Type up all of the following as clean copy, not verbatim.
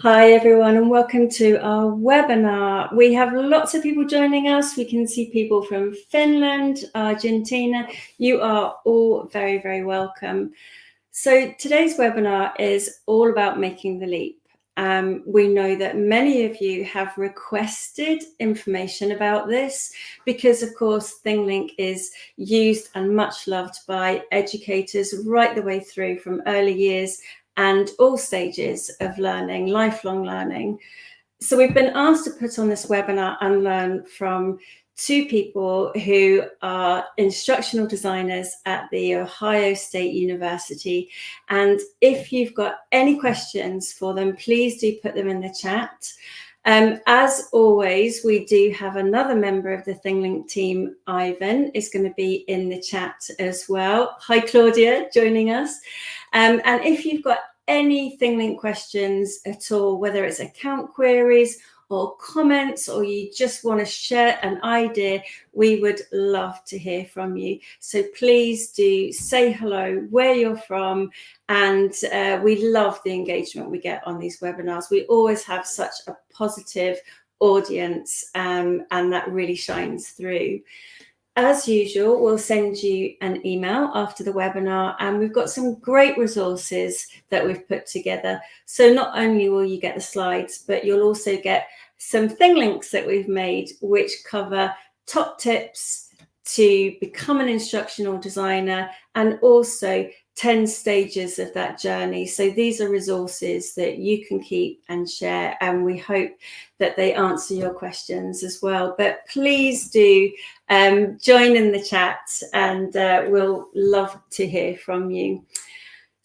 Hi everyone and welcome to our webinar. We have lots of people joining us. We can see people from Finland, Argentina. You are all very, very welcome. So today's webinar is all about making the leap. We know that many of you have requested information about this because, of course, ThingLink is used and much loved by educators right the way through from early years and all stages of learning, lifelong learning. So we've been asked to put on this webinar and learn from two people who are instructional designers at The Ohio State University. And if you've got any questions for them, please do put them in the chat. As always, we do have another member of the ThingLink team, Ivan, is going to be in the chat as well. Hi, Claudia, joining us. And if you've got any ThingLink questions at all, whether it's account queries or comments, or you just want to share an idea, we would love to hear from you. So please do say hello, where you're from, and we love the engagement we get on these webinars. We always have such a positive audience, and that really shines through. As usual, we'll send you an email after the webinar, and we've got some great resources that we've put together. So not only will you get the slides, but you'll also get some ThingLinks that we've made, which cover top tips to become an instructional designer and also 10 stages of that journey. So these are resources that you can keep and share, and we hope that they answer your questions as well. But please do join in the chat, and we'll love to hear from you.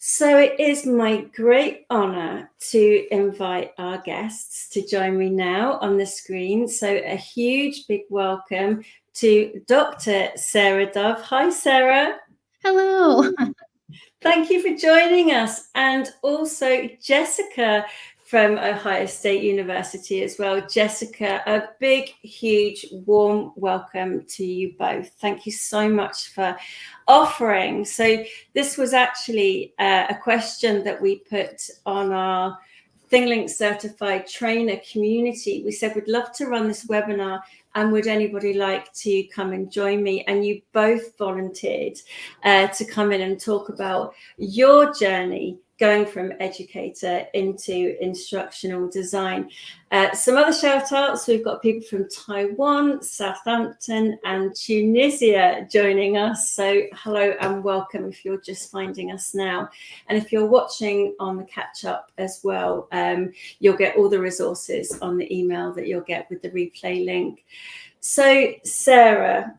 So it is my great honor to invite our guests to join me now on the screen. So a huge big welcome to Dr. Sarah Dove. Hi, Sarah. Hello. Thank you for joining us. And also Jessica from Ohio State University as well. Jessica, a big, huge, warm welcome to you both. Thank you so much for offering. So this was actually a question that we put on our ThingLink certified trainer community. We said we'd love to run this webinar, and would anybody like to come and join me? And you both volunteered to come in and talk about your journey going from educator into instructional design. Some other shout outs, we've got people from Taiwan, Southampton and Tunisia joining us. So hello and welcome if you're just finding us now. And if you're watching on the catch up as well, you'll get all the resources on the email that you'll get with the replay link. So Sarah,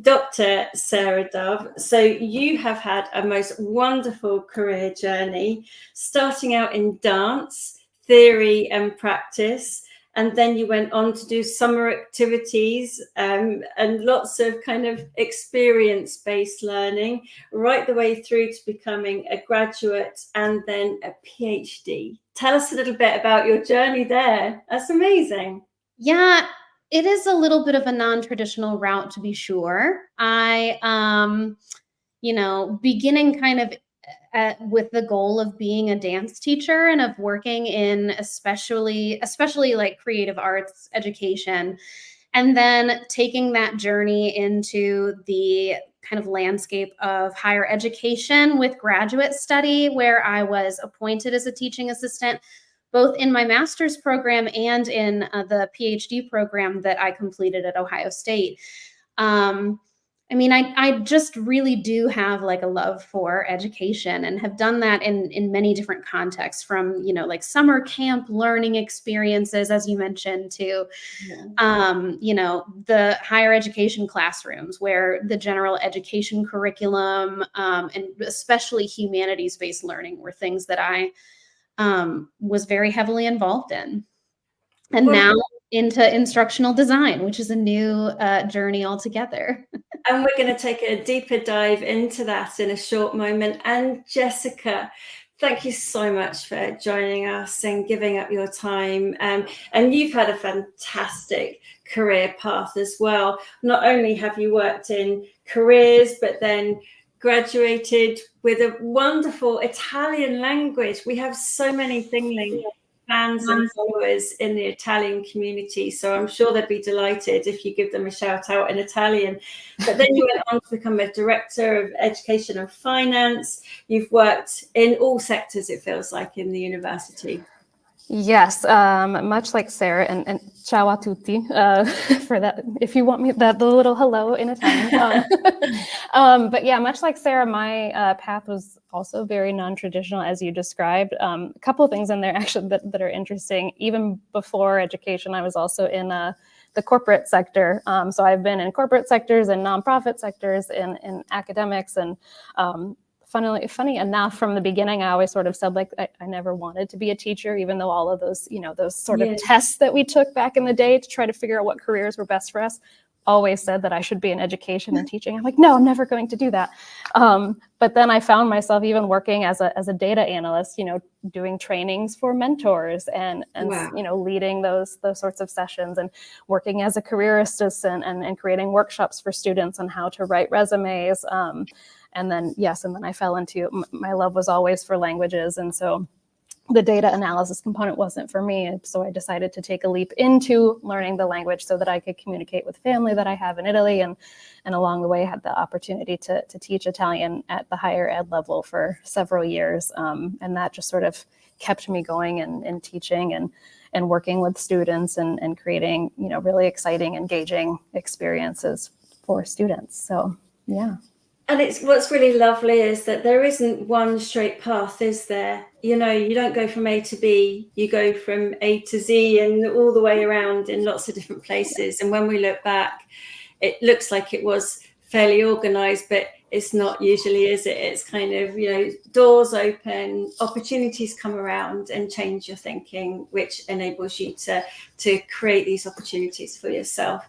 Dr. Sarah Dove, so you have had a most wonderful career journey, starting out in dance, theory and practice, and then you went on to do summer activities and lots of kind of experience-based learning, right the way through to becoming a graduate and then a PhD. Tell us a little bit about your journey there. That's amazing. Yeah, it is a little bit of a non-traditional route, to be sure. I, beginning kind of with the goal of being a dance teacher and of working in especially like creative arts education, and then taking that journey into the kind of landscape of higher education with graduate study, where I was appointed as a teaching assistant both in my master's program and in the PhD program that I completed at Ohio State. I just really do have like a love for education, and have done that in many different contexts, from, like summer camp learning experiences, as you mentioned, to, the higher education classrooms where the general education curriculum and especially humanities-based learning were things that I was very heavily involved in. And now into instructional design, which is a new journey altogether. And we're going to take a deeper dive into that in a short moment. And Jessica, thank you so much for joining us and giving up your time. And you've had a fantastic career path as well. Not only have you worked in careers, but then graduated with a wonderful Italian language. We have so many ThingLink fans and followers in the Italian community, so I'm sure they'd be delighted if you give them a shout out in Italian. But then you went on to become a director of education and finance. You've worked in all sectors, it feels like, in the university. Yes, much like Sarah, and ciao a tutti, for that, if you want me, the little hello in Italian. But yeah, much like Sarah, my path was also very non-traditional, as you described. A couple of things in there actually that are interesting. Even before education, I was also in the corporate sector. So I've been in corporate sectors and nonprofit sectors, in academics, and funny enough, from the beginning, I always sort of said, like, I never wanted to be a teacher, even though all of those, those sort of tests that we took back in the day to try to figure out what careers were best for us, always said that I should be in education and teaching. I'm like, no, I'm never going to do that. But then I found myself even working as a data analyst, doing trainings for mentors and Wow. Leading those sorts of sessions, and working as a career assistant and creating workshops for students on how to write resumes. And then I fell into, my love was always for languages. And so the data analysis component wasn't for me. So I decided to take a leap into learning the language so that I could communicate with family that I have in Italy. And along the way, had the opportunity to teach Italian at the higher ed level for several years. And that just sort of kept me going and teaching and working with students and creating, really exciting, engaging experiences for students. So, yeah. And what's really lovely is that there isn't one straight path, is there? You don't go from A to B, you go from A to Z and all the way around in lots of different places. And when we look back, it looks like it was fairly organized, but it's not usually, is it? It's kind of, doors open, opportunities come around and change your thinking, which enables you to create these opportunities for yourself.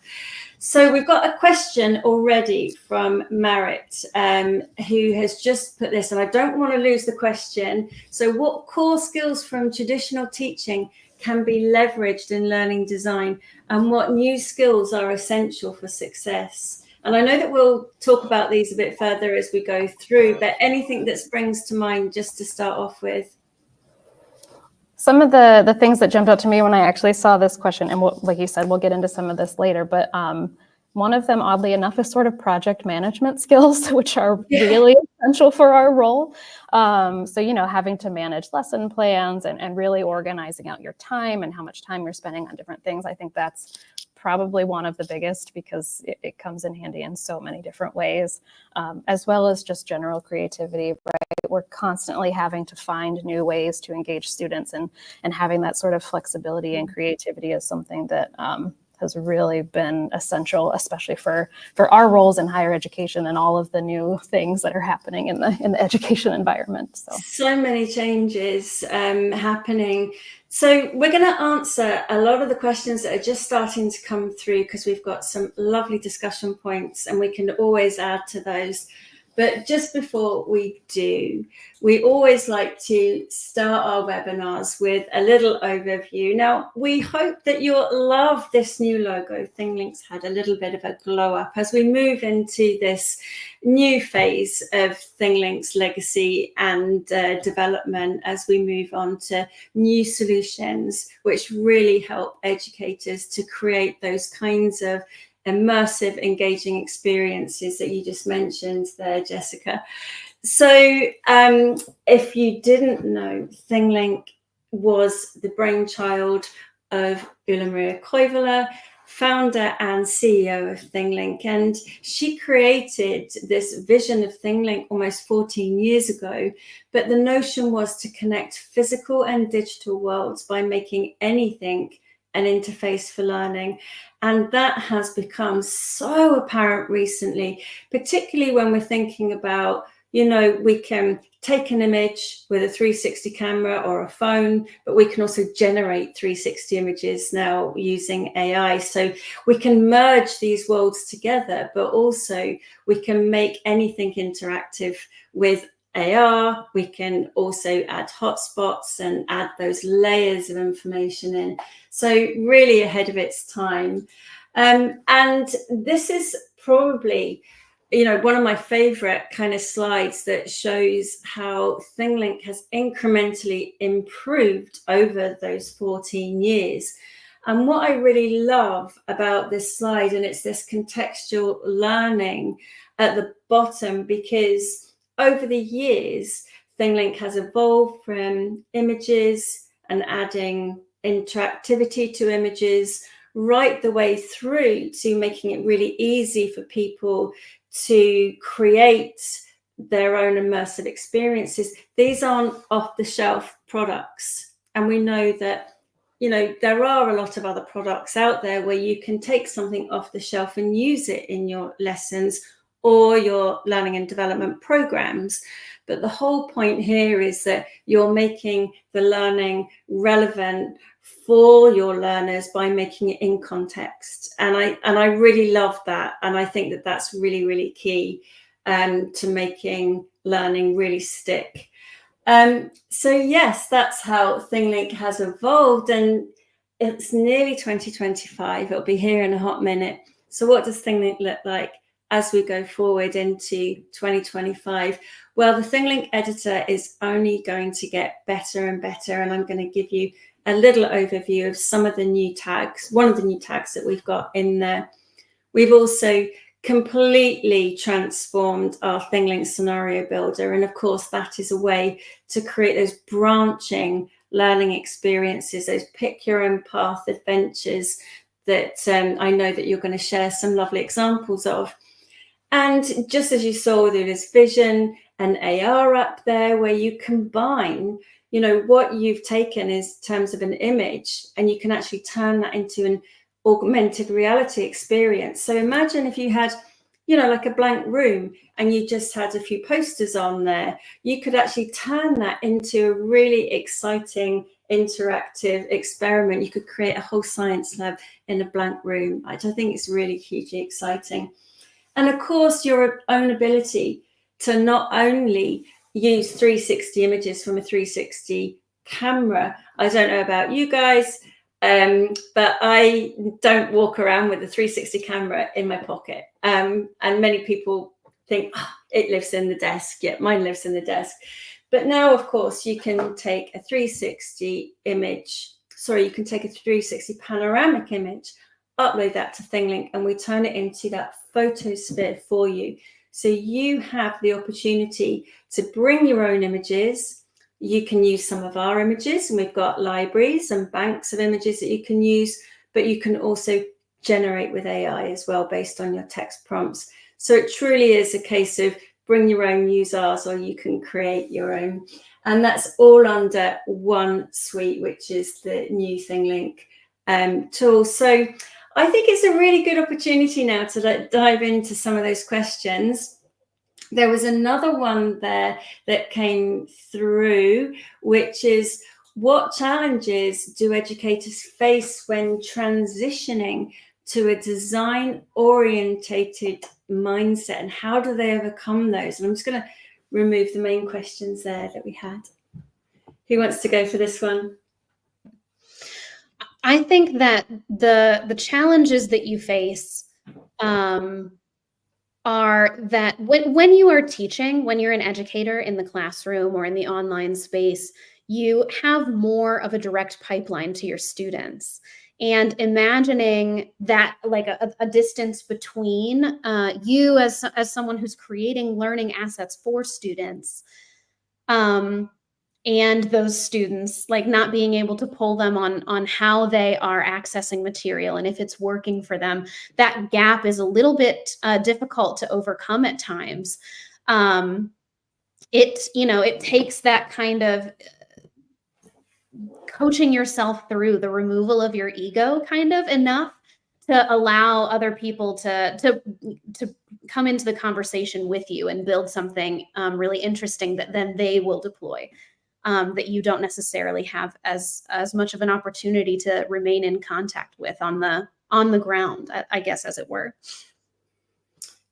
So we've got a question already from Marit, who has just put this, and I don't want to lose the question. So what core skills from traditional teaching can be leveraged in learning design, and what new skills are essential for success? And I know that we'll talk about these a bit further as we go through, but anything that springs to mind just to start off with? Some of the things that jumped out to me when I actually saw this question, and like you said, we'll get into some of this later, but one of them, oddly enough, is sort of project management skills, which are really essential for our role. So, having to manage lesson plans and really organizing out your time and how much time you're spending on different things. I think that's probably one of the biggest, because it comes in handy in so many different ways, as well as just general creativity, right? We're constantly having to find new ways to engage students, and having that sort of flexibility and creativity is something that has really been essential, especially for our roles in higher education and all of the new things that are happening in the education environment. So many changes happening. So we're going to answer a lot of the questions that are just starting to come through, because we've got some lovely discussion points and we can always add to those. But just before we do, we always like to start our webinars with a little overview. Now, we hope that you'll love this new logo. ThingLink's had a little bit of a glow up as we move into this new phase of ThingLink's legacy and development, as we move on to new solutions, which really help educators to create those kinds of immersive, engaging experiences that you just mentioned there, Jessica. So if you didn't know, ThingLink was the brainchild of Ulla Maria Koivula, founder and CEO of ThingLink, and she created this vision of ThingLink almost 14 years ago. But the notion was to connect physical and digital worlds by making anything an interface for learning. And that has become so apparent recently, particularly when we're thinking about, we can take an image with a 360 camera or a phone, but we can also generate 360 images now using AI. So we can merge these worlds together, but also we can make anything interactive with AR. We can also add hotspots and add those layers of information in. So really ahead of its time. And this is probably one of my favorite kind of slides that shows how ThingLink has incrementally improved over those 14 years. And what I really love about this slide, and it's this contextual learning at the bottom, because over the years, ThingLink has evolved from images and adding interactivity to images right the way through to making it really easy for people to create their own immersive experiences. These aren't off-the-shelf products. And we know that, there are a lot of other products out there where you can take something off the shelf and use it in your lessons or your learning and development programs. But the whole point here is that you're making the learning relevant for your learners by making it in context. And I really love that. And I think that that's really, really key to making learning really stick. So yes, that's how ThingLink has evolved, and it's nearly 2025. It'll be here in a hot minute. So what does ThingLink look like as we go forward into 2025? Well, the ThingLink editor is only going to get better and better, and I'm going to give you a little overview of some of the new tags. One of the new tags that we've got in there. We've also completely transformed our ThingLink scenario builder, and of course that is a way to create those branching learning experiences, those pick your own path adventures that I know that you're going to share some lovely examples of. And just as you saw, there's vision and AR up there, where you combine what you've taken in terms of an image, and you can actually turn that into an augmented reality experience. So imagine if you had, like a blank room and you just had a few posters on there, you could actually turn that into a really exciting interactive experiment. You could create a whole science lab in a blank room, which I think is really hugely exciting. And of course, your own ability to not only use 360 images from a 360 camera. I don't know about you guys, but I don't walk around with a 360 camera in my pocket. And many people think, it lives in the desk. Yeah, mine lives in the desk. But now, of course, you can take a 360 image. Sorry, you can take a 360 panoramic image, upload that to ThingLink, and we turn it into that photosphere for you. So you have the opportunity to bring your own images. You can use some of our images, and we've got libraries and banks of images that you can use, but you can also generate with AI as well based on your text prompts. So it truly is a case of bring your own, use ours, or you can create your own. And that's all under one suite, which is the new ThingLink tool. So I think it's a really good opportunity now to dive into some of those questions. There was another one there that came through, which is, what challenges do educators face when transitioning to a design-orientated mindset, and how do they overcome those? And I'm just going to remove the main questions there that we had. Who wants to go for this one? I think that the challenges that you face are that when you are teaching, when you're an educator in the classroom or in the online space, you have more of a direct pipeline to your students. And imagining that, like a distance between you as someone who's creating learning assets for students, and those students, like not being able to pull them on how they are accessing material and if it's working for them, that gap is a little bit difficult to overcome at times. It takes that kind of coaching yourself through the removal of your ego kind of enough to allow other people to come into the conversation with you and build something really interesting that then they will deploy. That you don't necessarily have as much of an opportunity to remain in contact with on the ground, I guess, as it were.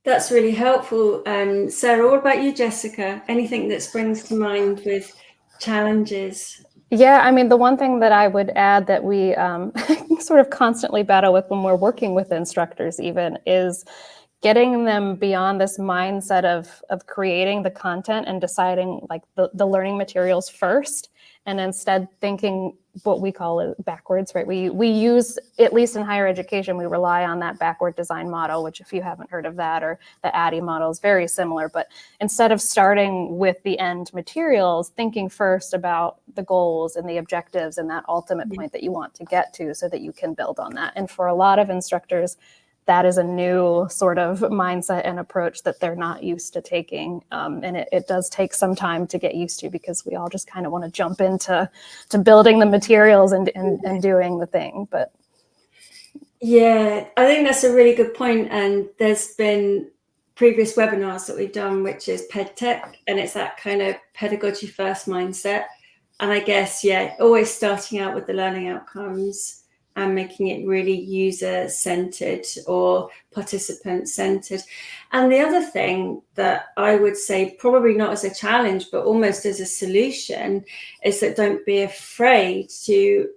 That's really helpful. Sarah, what about you, Jessica? Anything that springs to mind with challenges? Yeah, I mean, the one thing that I would add that we sort of constantly battle with when we're working with instructors even is getting them beyond this mindset of creating the content and deciding like the learning materials first, and instead thinking what we call it backwards, right? We use, at least in higher education, we rely on that backward design model, which if you haven't heard of that, or the ADDIE model, is very similar. But instead of starting with the end materials, thinking first about the goals and the objectives and that ultimate point that you want to get to so that you can build on that. And for a lot of instructors, that is a new sort of mindset and approach that they're not used to taking. And it does take some time to get used to, because we all just kind of want to jump into building the materials and doing the thing. But yeah, I think that's a really good point. And there's been previous webinars that we've done, which is PedTech, and it's that kind of pedagogy first mindset. And I guess, yeah, always starting out with the learning outcomes and making it really user-centered or participant-centered. And the other thing that I would say, probably not as a challenge, but almost as a solution, is that don't be afraid to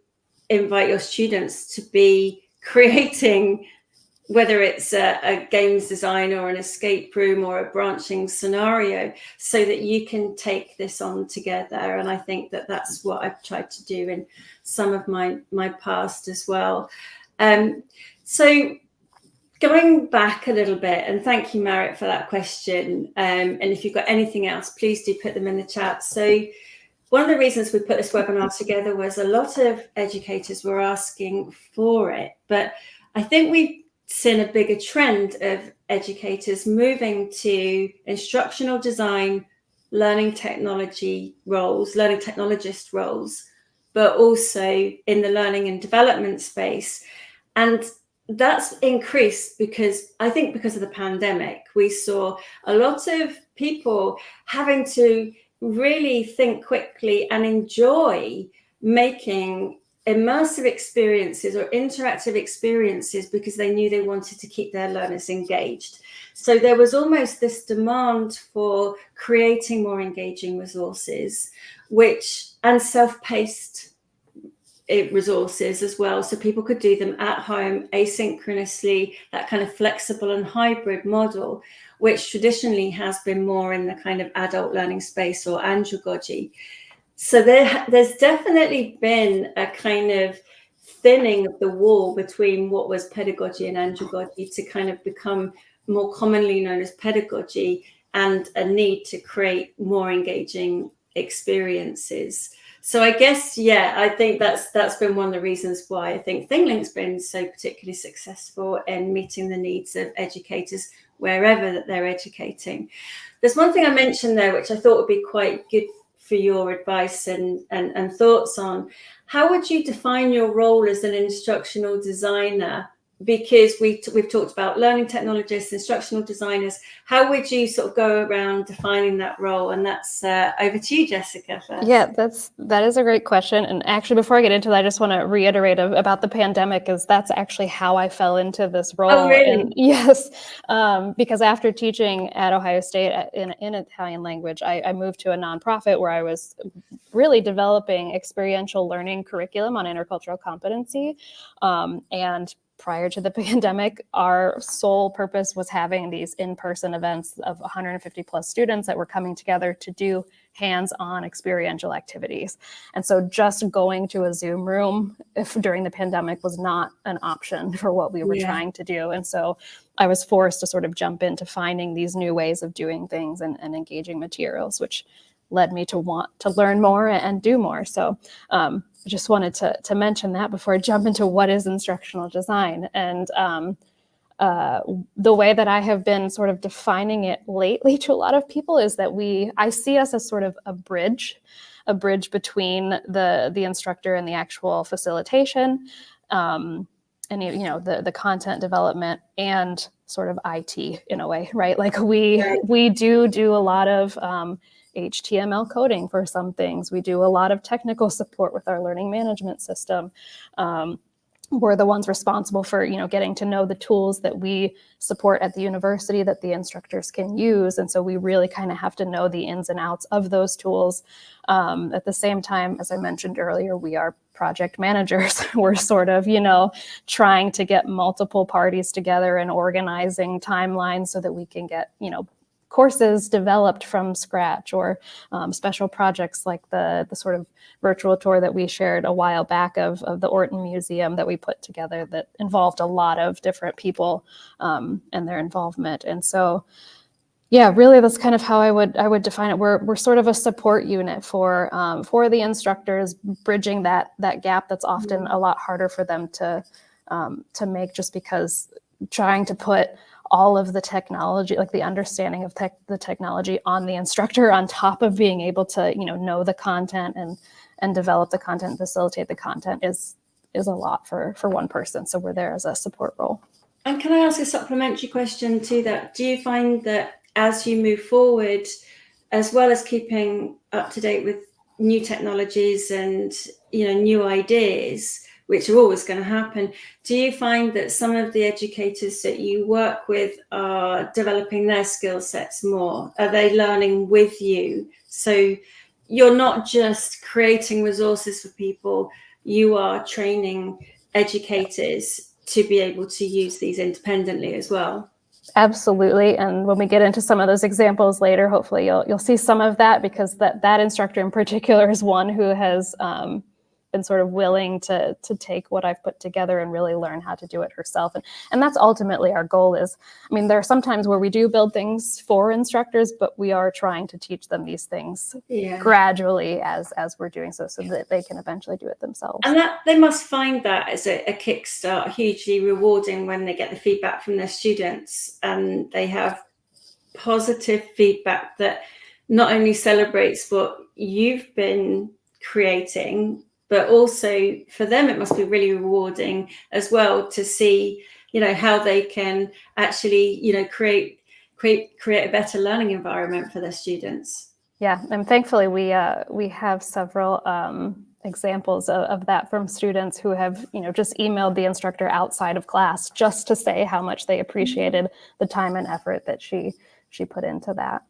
invite your students to be creating, whether it's a games design or an escape room or a branching scenario, so that you can take this on together. And I think that that's what I've tried to do in some of my past as well. So going back a little bit, and thank you, Marit, for that question. And if you've got anything else, please do put them in the chat. So one of the reasons we put this webinar together was a lot of educators were asking for it, but I think we've seen a bigger trend of educators moving to instructional design, learning technology roles, learning technologist roles, but also in the learning and development space. And that's increased because I think because of the pandemic, we saw a lot of people having to really think quickly and enjoy making immersive experiences or interactive experiences because they knew they wanted to keep their learners engaged. So there was almost this demand for creating more engaging resources, and self-paced resources as well, so people could do them at home asynchronously, that kind of flexible and hybrid model, which traditionally has been more in the kind of adult learning space or andragogy. So there's definitely been a kind of thinning of the wall between what was pedagogy and andragogy to kind of become more commonly known as pedagogy, and a need to create more engaging experiences. So I guess, yeah, I think that's been one of the reasons why I think ThingLink's been so particularly successful in meeting the needs of educators wherever that they're educating. There's one thing I mentioned there, which I thought would be quite good for your advice and thoughts on. How would you define your role as an instructional designer? Because we've talked about learning technologists, instructional designers. How would you sort of go around defining that role? And that's over to you, Jessica, first. Yeah, that is a great question. And actually, before I get into that, I just want to reiterate about the pandemic, is that's actually how I fell into this role. Oh, really? And yes, because after teaching at Ohio State in Italian language, I moved to a nonprofit where I was really developing experiential learning curriculum on intercultural competency. And prior to the pandemic, our sole purpose was having these in-person events of 150 plus students that were coming together to do hands-on experiential activities. And so just going to a Zoom room during the pandemic was not an option for what we were trying to do. And so I was forced to sort of jump into finding these new ways of doing things and engaging materials, which led me to want to learn more and do more. So I just wanted to mention that before I jump into what is instructional design. And the way that I have been sort of defining it lately to a lot of people is that I see us as sort of a bridge between the instructor and the actual facilitation, and the content development and sort of IT in a way, right? Like we do a lot of HTML coding for some things. We do a lot of technical support with our learning management system. we're the ones responsible for, getting to know the tools that we support at the university that the instructors can use. And so we really kind of have to know the ins and outs of those tools. At the same time, as I mentioned earlier, we are project managers. We're sort of, trying to get multiple parties together and organizing timelines so that we can get, courses developed from scratch, or special projects like the sort of virtual tour that we shared a while back of the Orton Museum that we put together that involved a lot of different people and their involvement. And so, yeah, really, that's kind of how I would define it. We're sort of a support unit for the instructors, bridging that gap that's often a lot harder for them to make, just because trying to put all of the technology, like the understanding of the technology, on the instructor on top of being able to, know the content and develop the content, facilitate the content is a lot for one person. So we're there as a support role. And can I ask a supplementary question to that? Do you find that as you move forward, as well as keeping up to date with new technologies and, new ideas, which are always going to happen, do you find that some of the educators that you work with are developing their skill sets more? Are they learning with you? So you're not just creating resources for people, you are training educators to be able to use these independently as well. Absolutely. And when we get into some of those examples later, hopefully you'll see some of that, because that instructor in particular is one who has been sort of willing to take what I've put together and really learn how to do it herself. And that's ultimately our goal. Is, there are some times where we do build things for instructors, but we are trying to teach them these things gradually as we're doing so that they can eventually do it themselves. And that they must find that as a kickstart hugely rewarding when they get the feedback from their students, and they have positive feedback that not only celebrates what you've been creating, but also for them it must be really rewarding as well to see, how they can actually, create a better learning environment for their students. Yeah, and thankfully we have several examples of that from students who have, just emailed the instructor outside of class just to say how much they appreciated the time and effort that she put into that.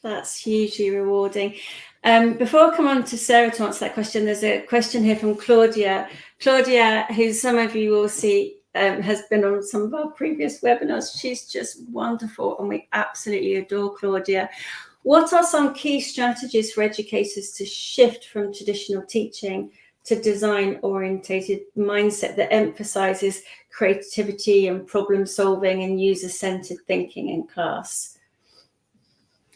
That's hugely rewarding. Before I come on to Sarah to answer that question, there's a question here from Claudia. Claudia, who some of you will see has been on some of our previous webinars. She's just wonderful, and we absolutely adore Claudia. What are some key strategies for educators to shift from traditional teaching to design-orientated mindset that emphasizes creativity and problem solving and user-centered thinking in class?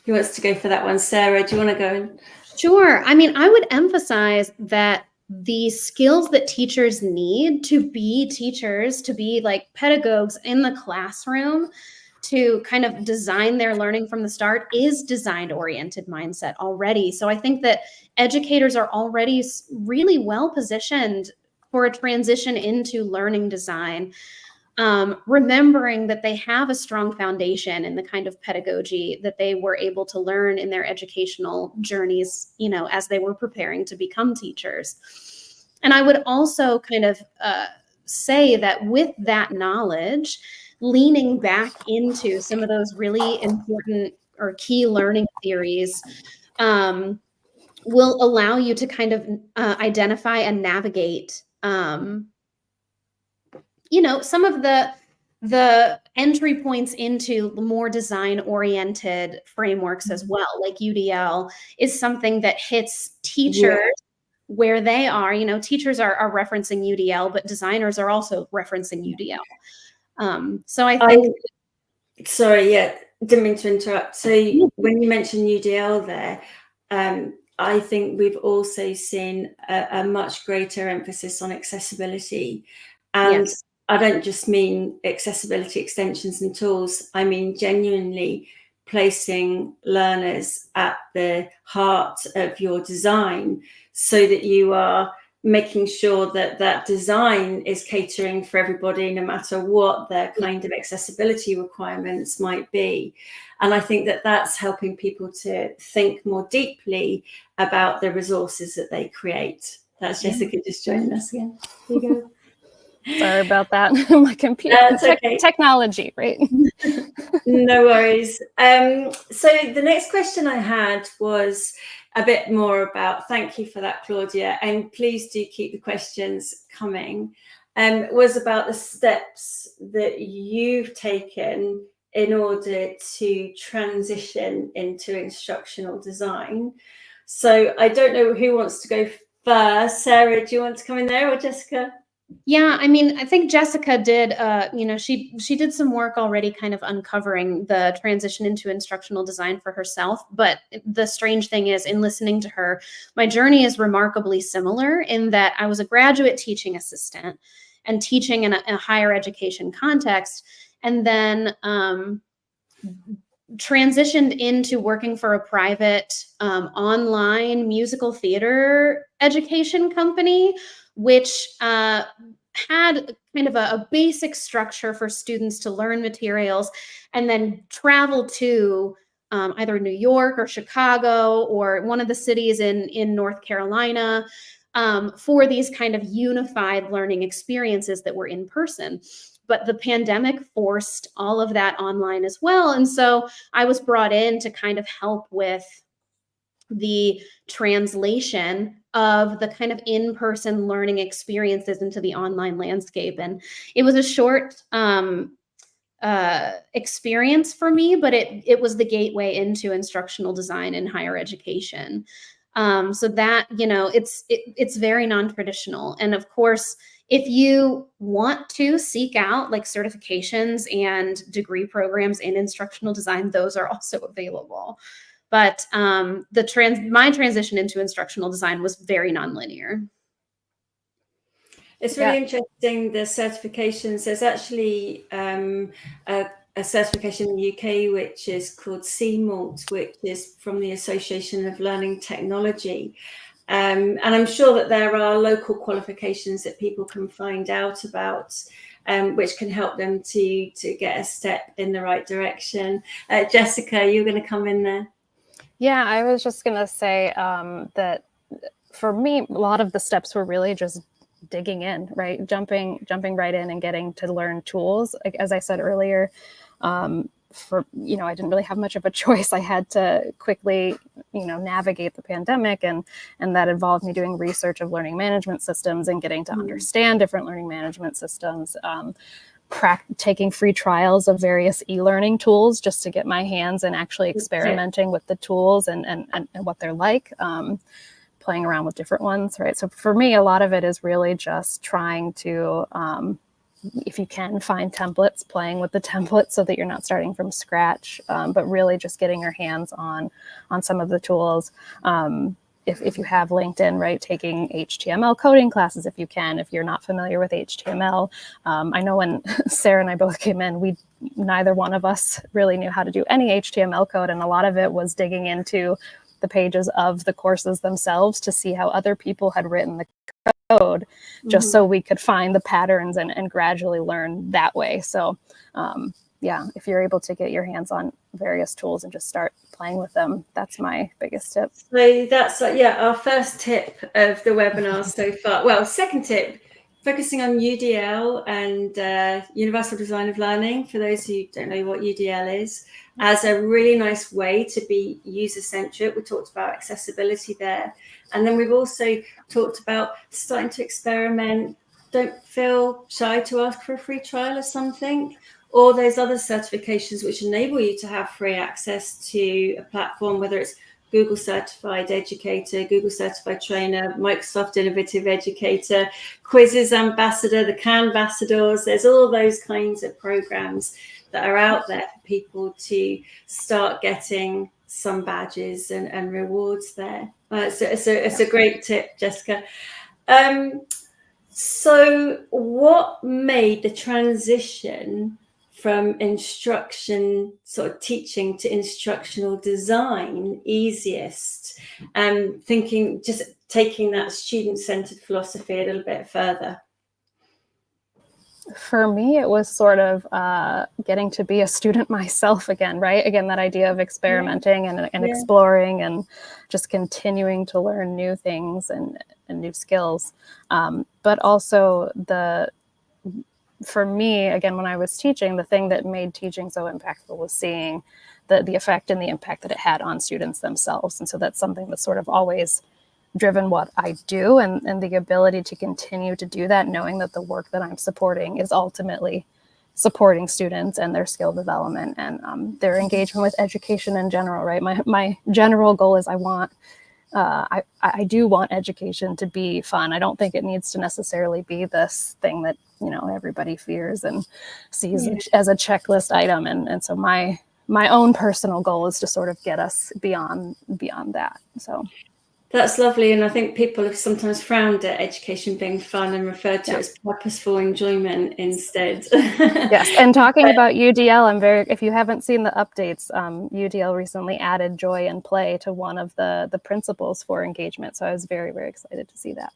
Who wants to go for that one? Sarah, do you want to go? Sure. I would emphasize that the skills that teachers need to be teachers, to be like pedagogues in the classroom, to kind of design their learning from the start, is design-oriented mindset already. So I think that educators are already really well positioned for a transition into learning design. Remembering that they have a strong foundation in the kind of pedagogy that they were able to learn in their educational journeys, as they were preparing to become teachers. And I would also kind of say that with that knowledge, leaning back into some of those really important or key learning theories will allow you to kind of identify and navigate some of the entry points into more design-oriented frameworks as well, like UDL is something that hits teachers where they are. Teachers are referencing UDL, but designers are also referencing UDL. So I think... Sorry, didn't mean to interrupt. So when you mentioned UDL there, I think we've also seen a much greater emphasis on accessibility. And yes. I don't just mean accessibility extensions and tools. I mean genuinely placing learners at the heart of your design so that you are making sure that design is catering for everybody, no matter what their kind of accessibility requirements might be. And I think that's helping people to think more deeply about the resources that they create. That's Jessica just joining us again. Here you go. Sorry about that. My computer okay. technology, right? No worries. So the next question I had was a bit more about, thank you for that, Claudia, and please do keep the questions coming, was about the steps that you've taken in order to transition into instructional design. So I don't know who wants to go first. Sarah, do you want to come in there, or Jessica? Yeah, I mean, I think Jessica did, she did some work already kind of uncovering the transition into instructional design for herself. But the strange thing is, in listening to her, my journey is remarkably similar in that I was a graduate teaching assistant and teaching in a higher education context, and then transitioned into working for a private online musical theater education company, which had kind of a basic structure for students to learn materials and then travel to either New York or Chicago or one of the cities in North Carolina for these kind of unified learning experiences that were in person. But the pandemic forced all of that online as well. And so I was brought in to kind of help with the translation of the kind of in-person learning experiences into the online landscape. And it was a short experience for me, but it was the gateway into instructional design in higher education. So that, it's very non-traditional. And of course, if you want to seek out like certifications and degree programs in instructional design, those are also available. But my transition into instructional design was very nonlinear. It's really interesting, the certifications. There's actually a certification in the UK which is called CMALT, which is from the Association of Learning Technology. And I'm sure that there are local qualifications that people can find out about, which can help them to get a step in the right direction. Jessica, you're going to come in there. Yeah, I was just going to say that for me, a lot of the steps were really just digging in, right? Jumping right in and getting to learn tools. Like, as I said earlier, I didn't really have much of a choice. I had to quickly, navigate the pandemic, and that involved me doing research of learning management systems and getting to understand different learning management systems, taking free trials of various e-learning tools just to get my hands and actually experimenting with the tools and what they're like. Playing around with different ones, right? So for me, a lot of it is really just trying to, if you can, find templates, playing with the templates so that you're not starting from scratch, but really just getting your hands on some of the tools. If you have LinkedIn, right, taking HTML coding classes if you can, if you're not familiar with HTML. I know when Sarah and I both came in, neither one of us really knew how to do any HTML code, and a lot of it was digging into the pages of the courses themselves to see how other people had written the code, just so we could find the patterns and gradually learn that way. So if you're able to get your hands on various tools and just start playing with them, that's my biggest tip. So that's our first tip of the webinar so far. Well, second tip, focusing on UDL and Universal Design of Learning, for those who don't know what UDL is, as a really nice way to be user-centric. We talked about accessibility there. And then we've also talked about starting to experiment. Don't feel shy to ask for a free trial or something, or those other certifications which enable you to have free access to a platform, whether it's Google Certified Educator, Google Certified Trainer, Microsoft Innovative Educator, Quizzes Ambassador, the Canvassadors. There's all those kinds of programs that are out there for people to start getting some badges and rewards there. It's a great tip, Jessica. So what made the transition from instruction, sort of teaching, to instructional design easiest? Thinking, just taking that student-centered philosophy a little bit further. For me, it was sort of getting to be a student myself again, right? Again, that idea of experimenting and exploring and just continuing to learn new things and new skills. But also for me, again, when I was teaching, the thing that made teaching so impactful was seeing the effect and the impact that it had on students themselves. And so that's something that's sort of always driven what I do, and the ability to continue to do that, knowing that the work that I'm supporting is ultimately supporting students and their skill development and their engagement with education in general, right? My general goal is I do want education to be fun. I don't think it needs to necessarily be this thing that, everybody fears and sees as a checklist item. And so my own personal goal is to sort of get us beyond that. So that's lovely. And I think people have sometimes frowned at education being fun and referred to it as purposeful enjoyment instead. Yes. And talking about UDL, if you haven't seen the updates, UDL recently added joy and play to one of the principles for engagement. So I was very, very excited to see that.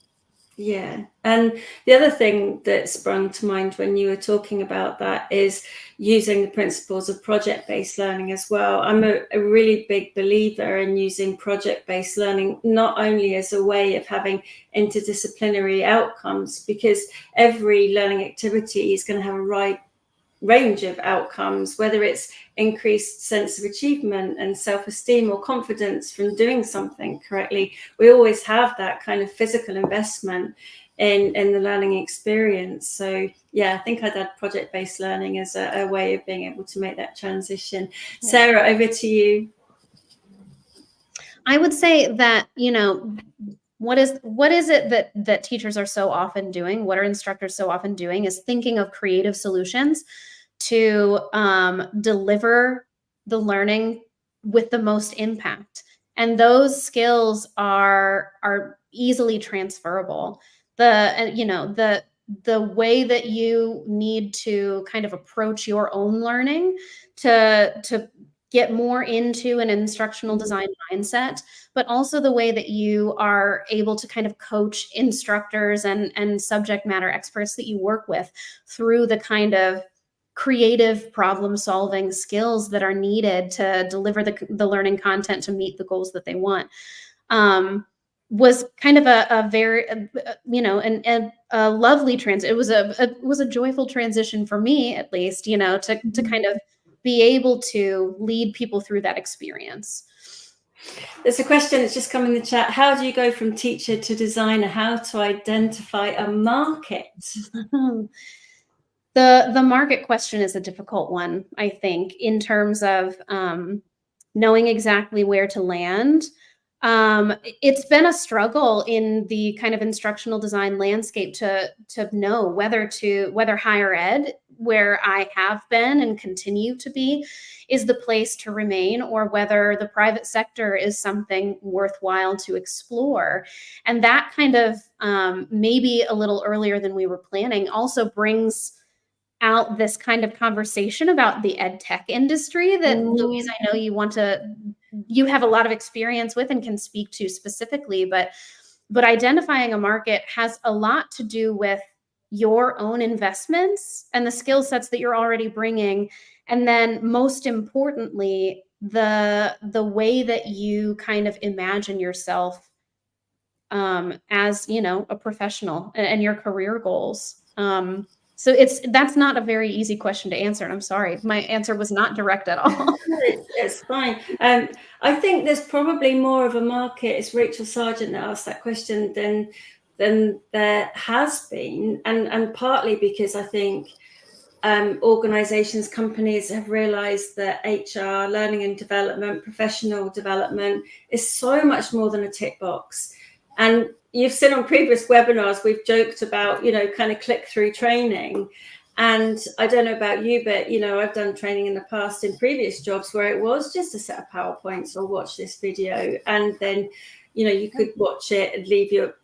Yeah. And the other thing that sprung to mind when you were talking about that is using the principles of project-based learning as well. I'm a really big believer in using project-based learning, not only as a way of having interdisciplinary outcomes, because every learning activity is going to have a range of outcomes, whether it's increased sense of achievement and self-esteem or confidence from doing something correctly. We always have that kind of physical investment in the learning experience. So yeah, I think I'd add project-based learning as a way of being able to make that transition. Yeah. Sarah, over to you. I would say that, what is it that teachers are so often doing, what are instructors so often doing, is thinking of creative solutions to deliver the learning with the most impact. And those skills are easily transferable. The way that you need to kind of approach your own learning to get more into an instructional design mindset, but also the way that you are able to kind of coach instructors and subject matter experts that you work with through the kind of creative problem solving skills that are needed to deliver the learning content to meet the goals that they want, was kind of a very, a lovely transition. It was a joyful transition for me, at least, to kind of be able to lead people through that experience. There's a question that's just come in the chat. How do you go from teacher to designer? How to identify a market? The market question is a difficult one, I think, in terms of knowing exactly where to land. It's been a struggle in the kind of instructional design landscape to know whether higher ed, where I have been and continue to be, is the place to remain, or whether the private sector is something worthwhile to explore. And that kind of maybe a little earlier than we were planning also brings out this kind of conversation about the ed tech industry that Louise, I know you have a lot of experience with and can speak to specifically, but identifying a market has a lot to do with your own investments and the skill sets that you're already bringing. And then most importantly, the way that you kind of imagine yourself as, a professional and your career goals. So that's not a very easy question to answer. And I'm sorry, my answer was not direct at all. It's fine. I think there's probably more of a market, it's Rachel Sargent that asked that question, than there has been. And partly because I think organizations, companies have realized that HR, learning and development, professional development is so much more than a tick box. And you've seen on previous webinars, we've joked about, kind of click-through training. And I don't know about you, but, I've done training in the past in previous jobs where it was just a set of PowerPoints or watch this video. And then, you could watch it and leave your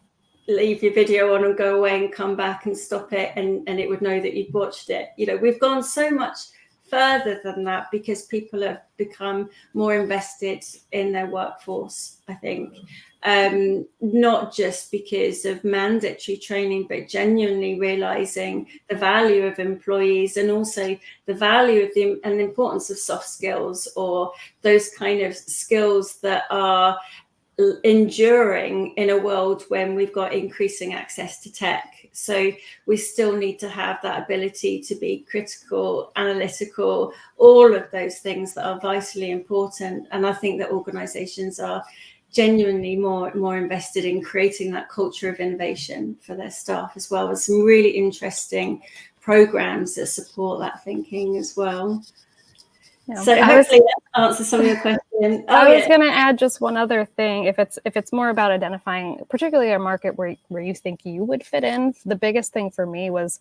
video on and go away and come back and stop it. And it would know that you'd watched it. We've gone so much further than that because people have become more invested in their workforce, I think. Not just because of mandatory training, but genuinely realizing the value of employees and also the value of and the importance of soft skills, or those kind of skills that are enduring in a world when we've got increasing access to tech. So we still need to have that ability to be critical, analytical, all of those things that are vitally important. And I think that organizations are genuinely more invested in creating that culture of innovation for their staff as well, with some really interesting programs that support that thinking as well. Yeah. So hopefully that answers some of your questions. I was going to add just one other thing. If it's more about identifying particularly a market where you think you would fit in, the biggest thing for me was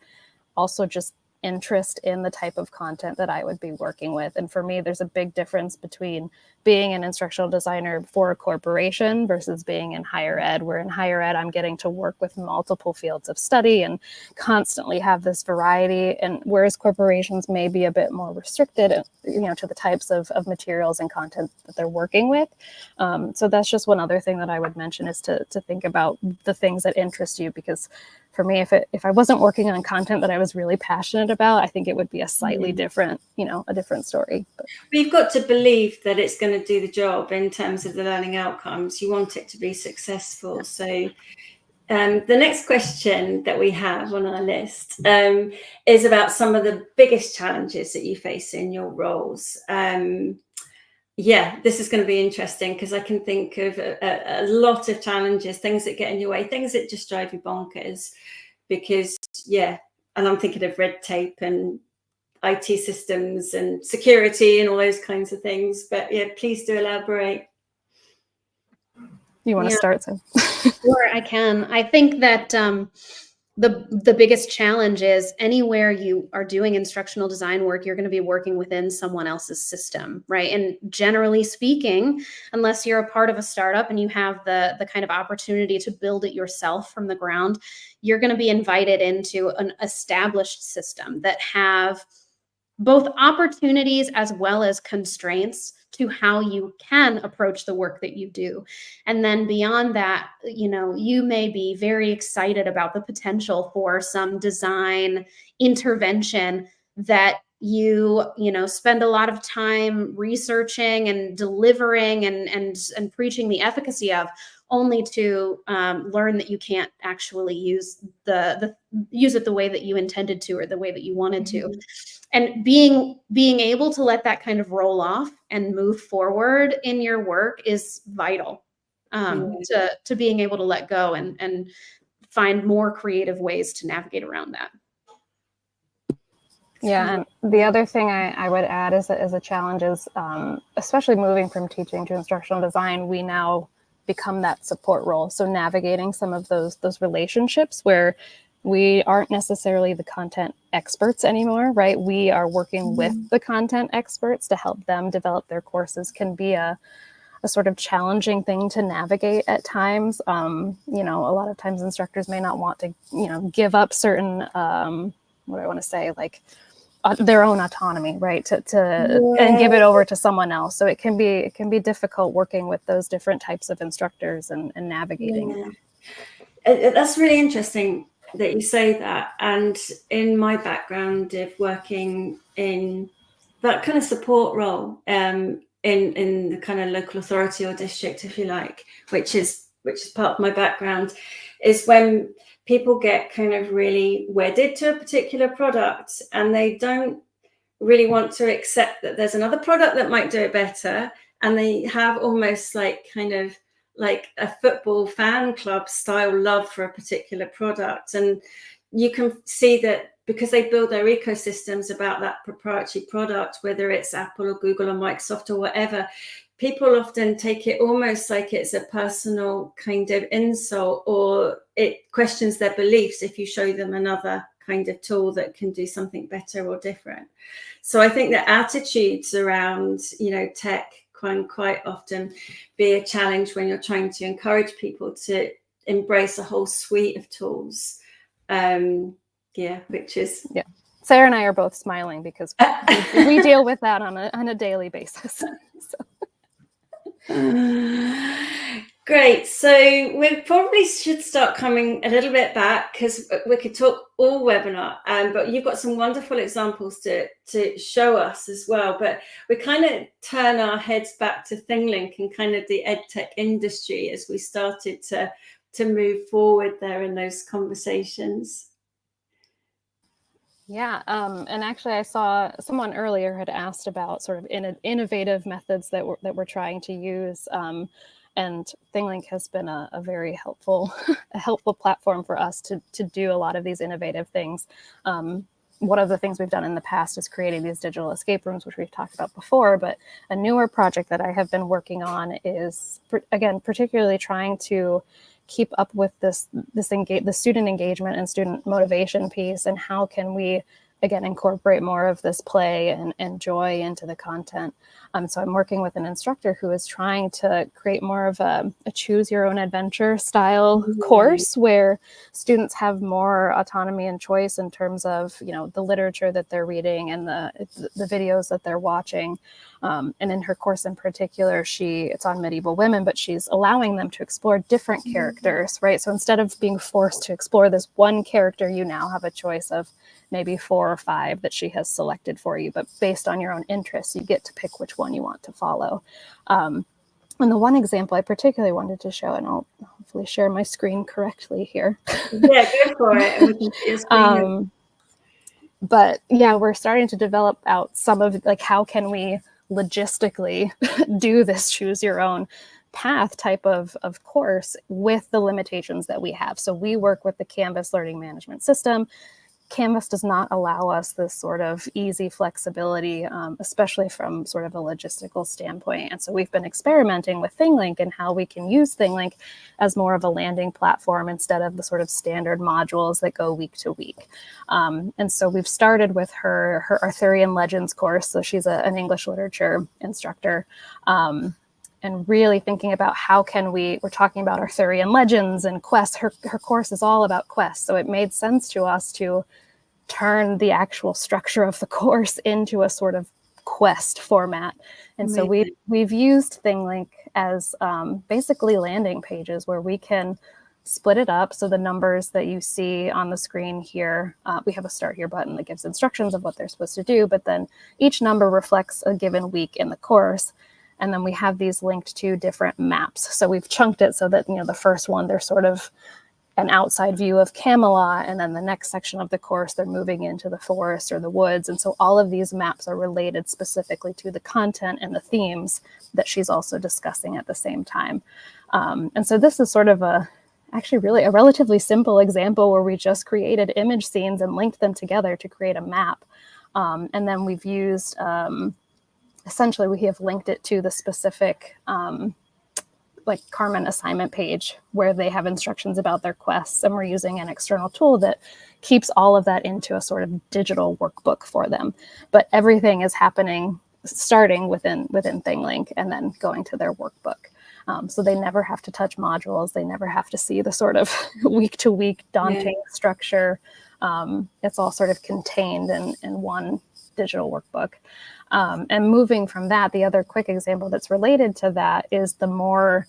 also just interest in the type of content that I would be working with. And for me, there's a big difference between being an instructional designer for a corporation versus being in higher ed, where in higher ed, I'm getting to work with multiple fields of study and constantly have this variety. And whereas corporations may be a bit more restricted, to the types of materials and content that they're working with. So that's just one other thing that I would mention, is to think about the things that interest you, because for me, if I wasn't working on content that I was really passionate about, I think it would be a slightly different, a different story. But you've got to believe that it's going to do the job in terms of the learning outcomes. You want it to be successful. So the next question that we have on our list is about some of the biggest challenges that you face in your roles. This is going to be interesting, because I can think of a lot of challenges, things that get in your way, things that just drive you bonkers, because, and I'm thinking of red tape and IT systems and security and all those kinds of things. But please do elaborate. You want to start, Sam? Sure, I can. I think that the biggest challenge is anywhere you are doing instructional design work, you're going to be working within someone else's system, right? And generally speaking, unless you're a part of a startup and you have the kind of opportunity to build it yourself from the ground, you're going to be invited into an established system that have both opportunities as well as constraints to how you can approach the work that you do. And then beyond that, you may be very excited about the potential for some design intervention that you spend a lot of time researching and delivering and preaching the efficacy of, only to learn that you can't actually use it the way that you intended to, or the way that you wanted to. And being able to let that kind of roll off and move forward in your work is vital to being able to let go and find more creative ways to navigate around that. Yeah, and the other thing I would add as a challenge is, especially moving from teaching to instructional design, we now become that support role. So navigating some of those relationships where we aren't necessarily the content experts anymore, right? We are working with the content experts to help them develop their courses, can be a sort of challenging thing to navigate at times. A lot of times instructors may not want to, give up certain, their own autonomy, right? And give it over to someone else. So it can be difficult working with those different types of instructors and navigating. Yeah. That's really interesting that you say that. And in my background of working in that kind of support role, in the kind of local authority or district, if you like, which is part of my background, is when people get kind of really wedded to a particular product and they don't really want to accept that there's another product that might do it better. And they have almost like a football fan club style love for a particular product. And you can see that because they build their ecosystems about that proprietary product, whether it's Apple or Google or Microsoft or whatever, people often take it almost like it's a personal kind of insult, or it questions their beliefs if you show them another kind of tool that can do something better or different. So I think that attitudes around, tech can quite often be a challenge when you're trying to encourage people to embrace a whole suite of tools. Which is Sarah and I are both smiling because we deal with that on a daily basis. So. Great. So we probably should start coming a little bit back, because we could talk all webinar, but you've got some wonderful examples to show us as well. But we kind of turn our heads back to ThingLink and kind of the EdTech industry as we started to move forward there in those conversations. Yeah, and actually I saw someone earlier had asked about sort of innovative methods that we're trying to use. And ThingLink has been a very helpful platform for us to do a lot of these innovative things. One of the things we've done in the past is creating these digital escape rooms, which we've talked about before, but a newer project that I have been working on is, again, particularly trying to keep up with the student engagement and student motivation piece, and how can we, again, incorporate more of this play and joy into the content. So I'm working with an instructor who is trying to create more of a choose your own adventure style course, where students have more autonomy and choice in terms of, the literature that they're reading and the videos that they're watching. And in her course in particular, it's on medieval women, but she's allowing them to explore different characters, right? So instead of being forced to explore this one character, you now have a choice of maybe 4 or 5 that she has selected for you, but based on your own interests, you get to pick which one you want to follow. And the one example I particularly wanted to show, and I'll hopefully share my screen correctly here. Yeah, go for it. And we can see your screen. But yeah, we're starting to develop out some of, like, how can we logistically do this choose your own path type of course with the limitations that we have. So we work with the Canvas learning management system. Canvas does not allow us this sort of easy flexibility, especially from sort of a logistical standpoint. And so we've been experimenting with ThingLink and how we can use ThingLink as more of a landing platform instead of the sort of standard modules that go week to week. And so we've started with her Arthurian Legends course. So she's an English literature instructor. And really thinking about how can we're talking about Arthurian legends and quests. Her course is all about quests. So it made sense to us to turn the actual structure of the course into a sort of quest format. And so we've used ThingLink as basically landing pages where we can split it up. So the numbers that you see on the screen here, we have a start here button that gives instructions of what they're supposed to do, but then each number reflects a given week in the course. And then we have these linked to different maps. So we've chunked it so that, the first one, they're sort of an outside view of Camelot. And then the next section of the course, they're moving into the forest or the woods. And so all of these maps are related specifically to the content and the themes that she's also discussing at the same time. And so this is sort of actually really a relatively simple example where we just created image scenes and linked them together to create a map. And then we've used... essentially, we have linked it to the specific like Carmen assignment page where they have instructions about their quests, and we're using an external tool that keeps all of that into a sort of digital workbook for them. But everything is happening starting within ThingLink and then going to their workbook. So they never have to touch modules. They never have to see the sort of week-to-week daunting structure. It's all sort of contained in one digital workbook. And moving from that, the other quick example that's related to that is the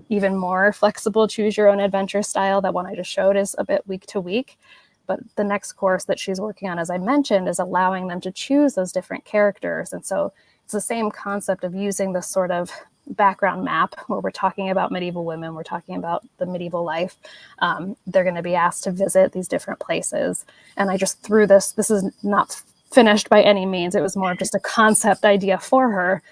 even more flexible choose your own adventure style. That one I just showed is a bit week to week. But the next course that she's working on, as I mentioned, is allowing them to choose those different characters. And so it's the same concept of using this sort of background map where we're talking about medieval women, we're talking about the medieval life. They're going to be asked to visit these different places. And I just threw this is not finished by any means. It was more of just a concept idea for her.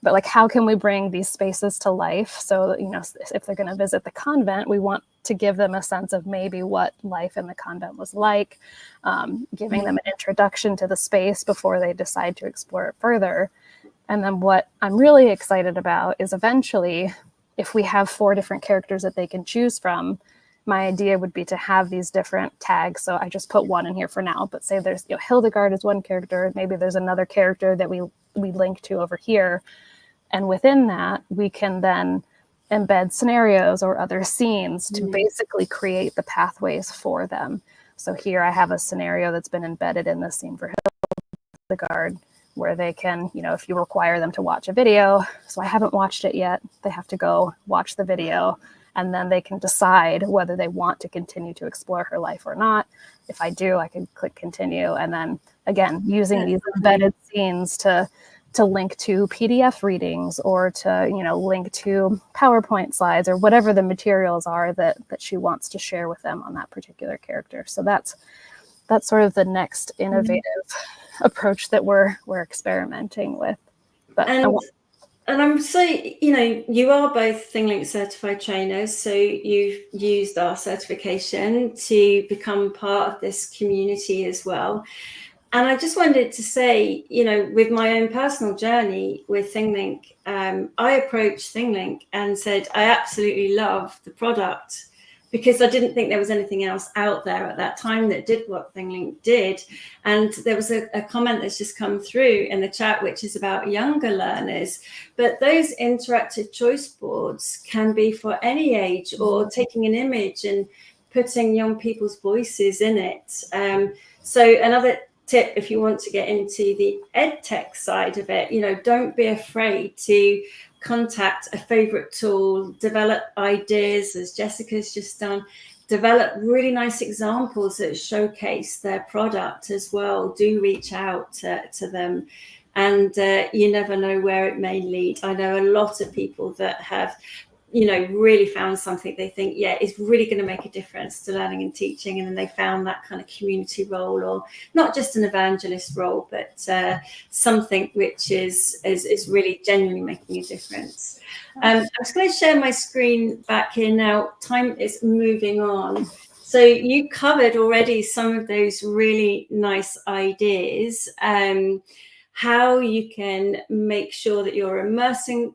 But like, how can we bring these spaces to life? So, if they're going to visit the convent, we want to give them a sense of maybe what life in the convent was like, giving them an introduction to the space before they decide to explore it further. And then what I'm really excited about is eventually, if we have 4 different characters that they can choose from, my idea would be to have these different tags. So I just put one in here for now, but say there's, Hildegard is one character, maybe there's another character that we link to over here. And within that, we can then embed scenarios or other scenes to basically create the pathways for them. So here I have a scenario that's been embedded in the scene for Hildegard. where they can, if you require them to watch a video, so I haven't watched it yet, they have to go watch the video, and then they can decide whether they want to continue to explore her life or not. If I do, I can click continue. And then again, using these embedded scenes to link to PDF readings or to, link to PowerPoint slides or whatever the materials are that she wants to share with them on that particular character. So that's sort of the next innovative approach that we're experimenting with. But and I'm so, you are both ThingLink certified trainers, so you've used our certification to become part of this community as well. And I just wanted to say, with my own personal journey with ThingLink, I approached ThingLink and said, I absolutely love the product, because I didn't think there was anything else out there at that time that did what ThingLink did. And there was a comment that's just come through in the chat, which is about younger learners. But those interactive choice boards can be for any age, or taking an image and putting young people's voices in it. So another tip, if you want to get into the ed tech side of it, don't be afraid to contact a favorite tool, develop ideas, as Jessica's just done, develop really nice examples that showcase their product as well. Do reach out to them, and you never know where it may lead. I know a lot of people that have really found something they think, is really going to make a difference to learning and teaching. And then they found that kind of community role, or not just an evangelist role, but something which is really genuinely making a difference. I'm just going to share my screen back here now. Time is moving on. So you covered already some of those really nice ideas, how you can make sure that you're immersing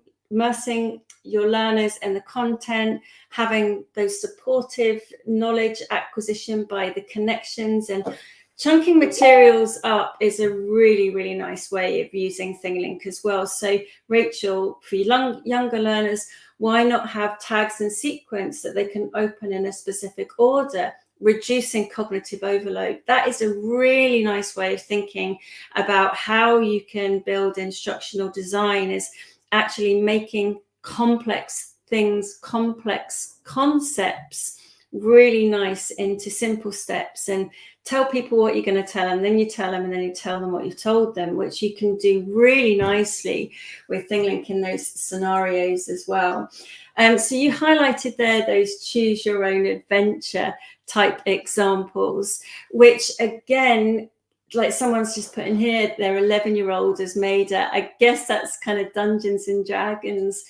your learners in the content, having those supportive knowledge acquisition by the connections, and chunking materials up is a really, really nice way of using ThingLink as well. So Rachel, for younger learners, why not have tags and sequence that they can open in a specific order, reducing cognitive overload? That is a really nice way of thinking about how you can build instructional design, is actually making complex things, complex concepts really nice into simple steps, and tell people what you're going to tell them, then you tell them, and then you tell them what you've told them, which you can do really nicely with ThingLink in those scenarios as well. So you highlighted there those choose your own adventure type examples, which again, like someone's just put in here, their 11-year-old has made I guess that's kind of Dungeons and Dragons.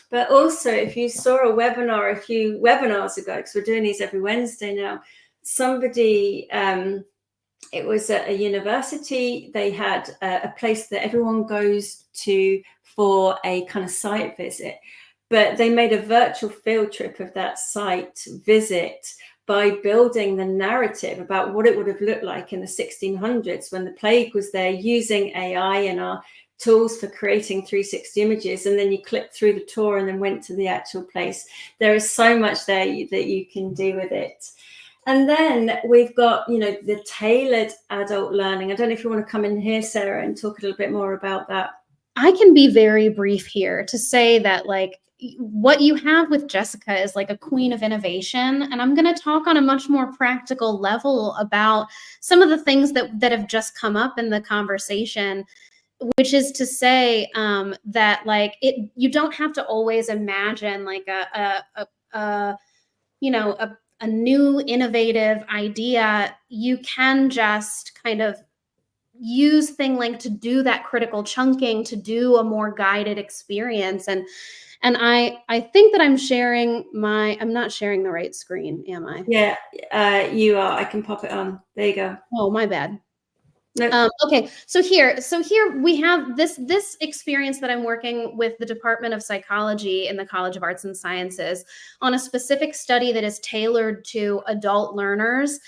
But also, if you saw a webinar a few webinars ago, because we're doing these every Wednesday now, somebody, it was at a university, they had a place that everyone goes to for a kind of site visit, but they made a virtual field trip of that site visit by building the narrative about what it would have looked like in the 1600s when the plague was there, using AI and our tools for creating 360 images. And then you clicked through the tour and then went to the actual place. There is so much there that you can do with it. And then we've got, the tailored adult learning. I don't know if you want to come in here, Sarah, and talk a little bit more about that. I can be very brief here to say that, what you have with Jessica is like a queen of innovation. And I'm going to talk on a much more practical level about some of the things that have just come up in the conversation, which is to say that you don't have to always imagine a new innovative idea. You can just kind of use ThingLink to do that critical chunking, to do a more guided experience. And I think that I'm not sharing the right screen, am I? Yeah, you are. I can pop it on. There you go. Oh, my bad. Nope. Okay, so here we have this experience that I'm working with the Department of Psychology in the College of Arts and Sciences on a specific study that is tailored to adult learners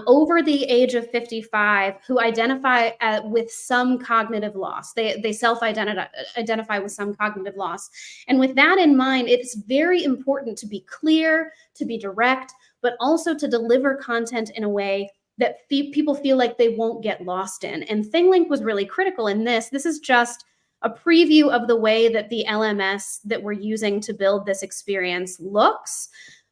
over the age of 55 who identify with some cognitive loss. They self-identify with some cognitive loss. And with that in mind, it's very important to be clear, to be direct, but also to deliver content in a way that people feel like they won't get lost in. And ThingLink was really critical in this. This is just a preview of the way that the LMS that we're using to build this experience looks.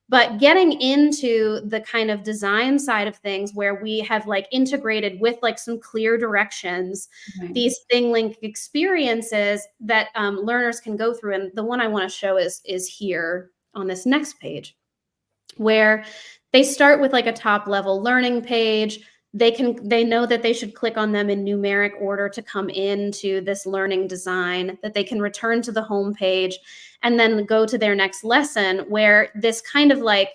But getting into the kind of design side of things where we have like integrated with like some clear directions, these ThingLink experiences that learners can go through. And the one I want to show is here on this next page, where they start with like a top level learning page. They know that they should click on them in numeric order to come into this learning design, that they can return to the home page and then go to their next lesson, where this kind of like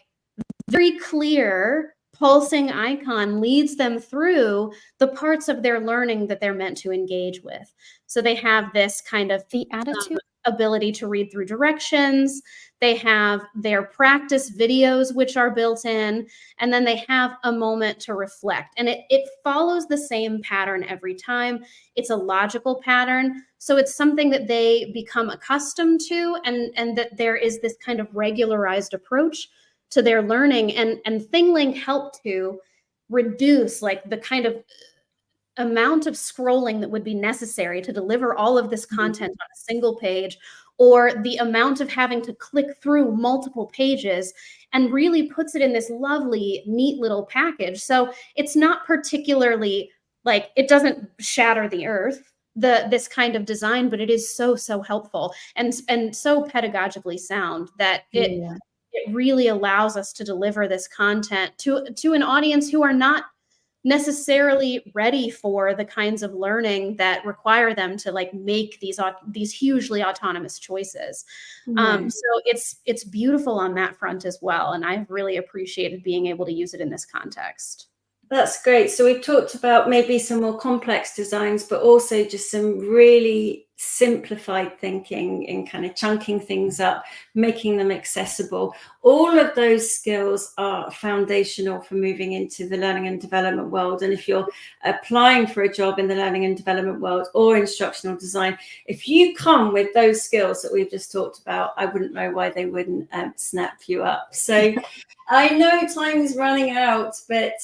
very clear pulsing icon leads them through the parts of their learning that they're meant to engage with. So they have this kind of the attitude ability to read through directions. They have their practice videos, which are built in, and then they have a moment to reflect. And it follows the same pattern every time. It's a logical pattern. So it's something that they become accustomed to, and that there is this kind of regularized approach to their learning. And ThingLink helped to reduce like the kind of amount of scrolling that would be necessary to deliver all of this content on a single page, or the amount of having to click through multiple pages, and really puts it in this lovely, neat little package. So it's not particularly like, it doesn't shatter the earth, this kind of design, but it is so helpful and so pedagogically sound that it really allows us to deliver this content to an audience who are not necessarily ready for the kinds of learning that require them to like make these hugely autonomous choices. So it's beautiful on that front as well. And I've really appreciated being able to use it in this context. That's great. So we've talked about maybe some more complex designs, but also just some really simplified thinking in kind of chunking things up, making them accessible. All of those skills are foundational for moving into the learning and development world. And if you're applying for a job in the learning and development world or instructional design, if you come with those skills that we've just talked about, I wouldn't know why they wouldn't snap you up. So I know time is running out, but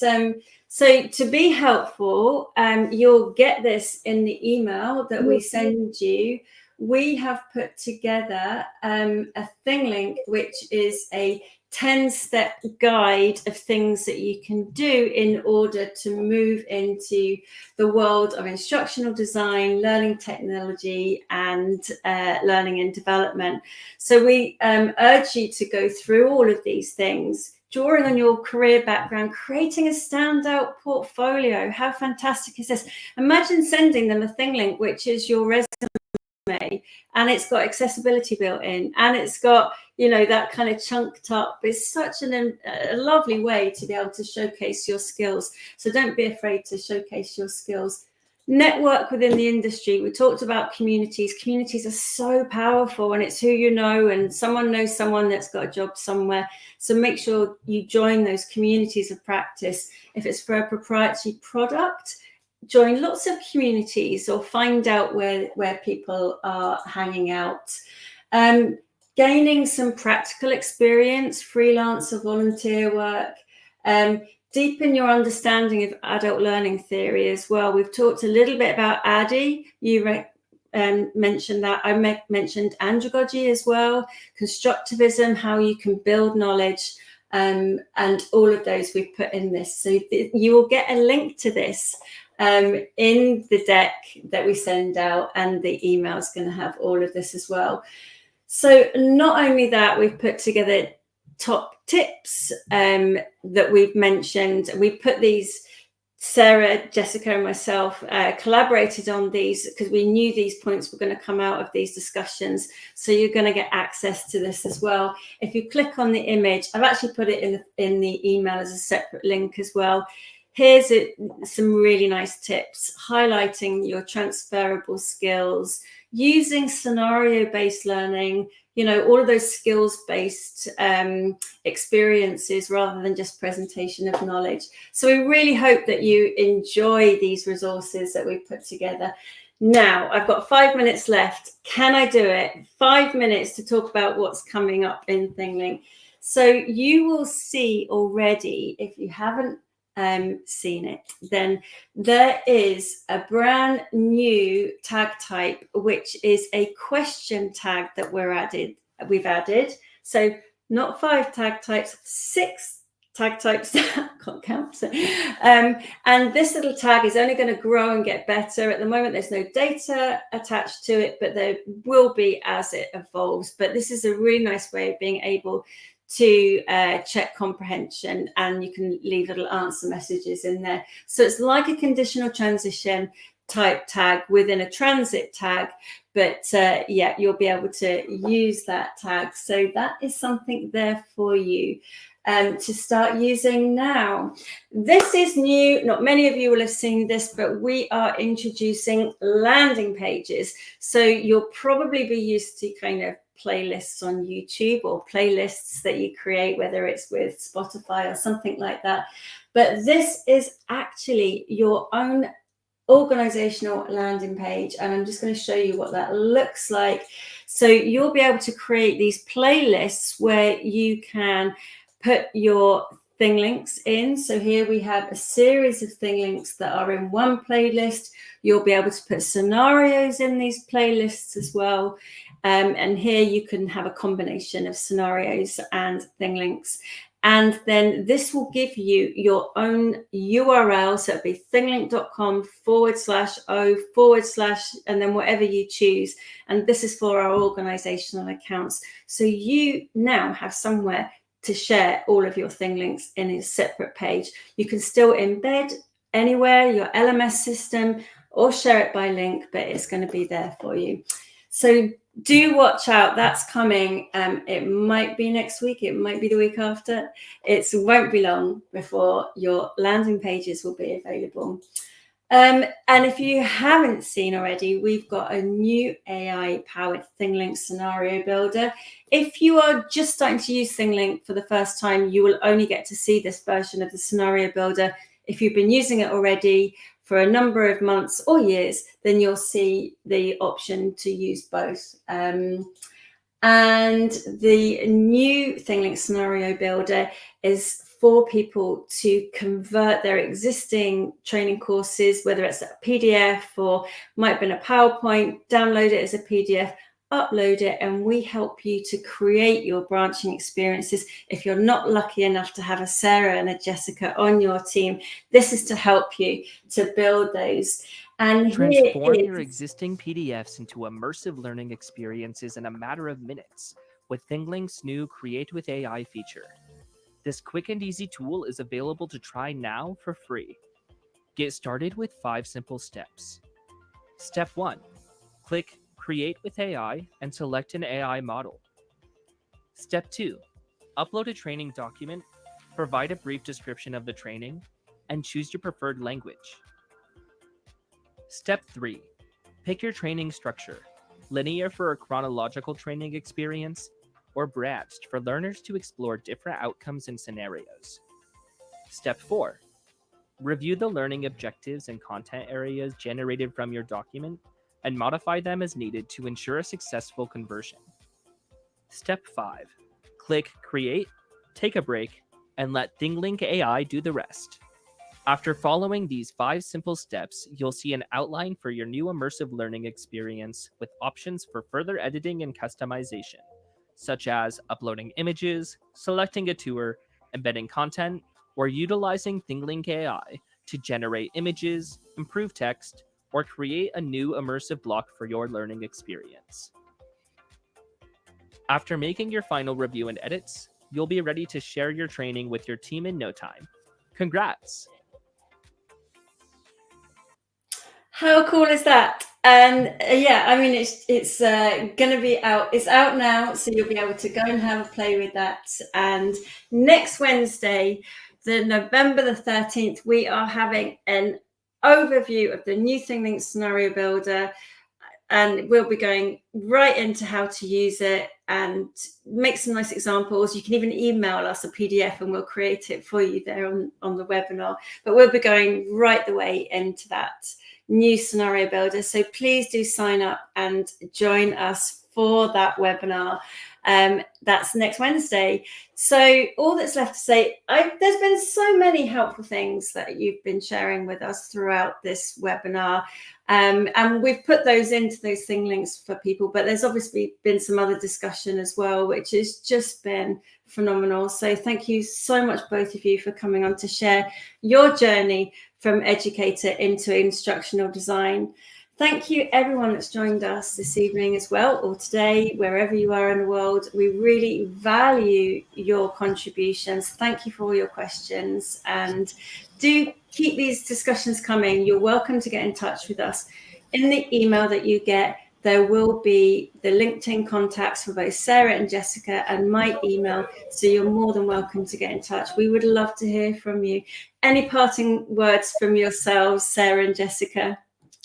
so to be helpful, you'll get this in the email that we send you. We have put together a ThingLink, which is a 10-step guide of things that you can do in order to move into the world of instructional design, learning technology, and learning and development. So we urge you to go through all of these things, drawing on your career background, creating a standout portfolio. How fantastic is this? Imagine sending them a ThingLink, which is your resume, and it's got accessibility built in, and it's got, you know, that kind of chunked up. It's such a lovely way to be able to showcase your skills. So don't be afraid to showcase your skills. Network within the industry. We talked about communities. Communities are so powerful, and it's who you know, and someone knows someone that's got a job somewhere. So make sure you join those communities of practice. If it's for a proprietary product, join lots of communities or find out where people are hanging out. Gaining some practical experience, freelance or volunteer work. Deepen your understanding of adult learning theory as well. We've talked a little bit about ADDIE. You mentioned that. I mentioned andragogy as well, constructivism, how you can build knowledge, and all of those we've put in this. So you will get a link to this in the deck that we send out, and the email is going to have all of this as well. So not only that, we've put together top tips that we've mentioned. We put these, Sarah, Jessica and myself collaborated on these because we knew these points were going to come out of these discussions. So you're going to get access to this as well. If you click on the image, I've actually put it in the email as a separate link as well. Here's some really nice tips, highlighting your transferable skills, using scenario-based learning, you know, all of those skills-based experiences rather than just presentation of knowledge. So we really hope that you enjoy these resources that we've put together. Now, I've got 5 minutes left. Can I do it? 5 minutes to talk about what's coming up in ThingLink. So you will see already, if you haven't seen it, then there is a brand new tag type, which is a question tag that we've added. So not 5 tag types, 6 tag types. Can't count. And this little tag is only going to grow and get better. At the moment, there's no data attached to it, but there will be as it evolves. But this is a really nice way of being able to check comprehension, and you can leave little answer messages in there. So it's like a conditional transition type tag within a transit tag, but yeah, you'll be able to use that tag. So that is something there for you to start using now. This is new. Not many of you will have seen this, but we are introducing landing pages. So you'll probably be used to kind of playlists on YouTube or playlists that you create, whether it's with Spotify or something like that. But this is actually your own organizational landing page, and I'm just going to show you what that looks like. So you'll be able to create these playlists where you can put your thing links in. So here we have a series of thing links that are in one playlist. You'll be able to put scenarios in these playlists as well. And here you can have a combination of scenarios and thing links. And then this will give you your own URL. So it'll be thinglink.com/o/ and then whatever you choose. And this is for our organizational accounts. So you now have somewhere to share all of your thing links in a separate page. You can still embed anywhere, your LMS system, or share it by link, but it's going to be there for you. So do watch out. That's coming. It might be next week. It might be the week after. It won't be long before your landing pages will be available. And if you haven't seen already, we've got a new AI-powered ThingLink scenario builder. If you are just starting to use ThingLink for the first time, you will only get to see this version of the scenario builder. If you've been using it already for a number of months or years, then you'll see the option to use both. And the new ThingLink scenario builder is for people to convert their existing training courses, whether it's a PDF or might have been a PowerPoint, download it as a PDF, upload it, and we help you to create your branching experiences. If you're not lucky enough to have a Sarah and a Jessica on your team, this is to help you to build those. And transform your existing PDFs into immersive learning experiences in a matter of minutes with ThingLink's new Create with AI feature. This quick and easy tool is available to try now for free. Get started with 5 simple steps. Step 1. Click Create with AI and select an AI model. Step 2. Upload a training document, provide a brief description of the training, and choose your preferred language. Step 3. Pick your training structure, linear for a chronological training experience, or branched for learners to explore different outcomes and scenarios. Step 4. Review the learning objectives and content areas generated from your document and modify them as needed to ensure a successful conversion. Step 5. Click Create, take a break, and let ThingLink AI do the rest. After following these 5 simple steps, you'll see an outline for your new immersive learning experience with options for further editing and customization, such as uploading images, selecting a tour, embedding content, or utilizing ThingLink AI to generate images, improve text, or create a new immersive block for your learning experience. After making your final review and edits, you'll be ready to share your training with your team in no time. Congrats! How cool is that? And yeah, I mean, it's going to be out. It's out now, so you'll be able to go and have a play with that. And next Wednesday, the November the 13th, we are having an overview of the new ThingLink scenario builder, and we'll be going right into how to use it and make some nice examples. You can even email us a PDF and we'll create it for you there on the webinar. But we'll be going right the way into that new scenario builder. So please do sign up and join us for that webinar. That's next Wednesday. So all that's left to say, there's been so many helpful things that you've been sharing with us throughout this webinar. And we've put those into those thing links for people, but there's obviously been some other discussion as well, which has just been phenomenal. So thank you so much, both of you, for coming on to share your journey from educator into instructional design. Thank you everyone that's joined us this evening as well, or today, wherever you are in the world. We really value your contributions. Thank you for all your questions, and do keep these discussions coming. You're welcome to get in touch with us. In the email that you get, there will be the LinkedIn contacts for both Sarah and Jessica and my email, so you're more than welcome to get in touch. We would love to hear from you. Any parting words from yourselves, Sarah and Jessica?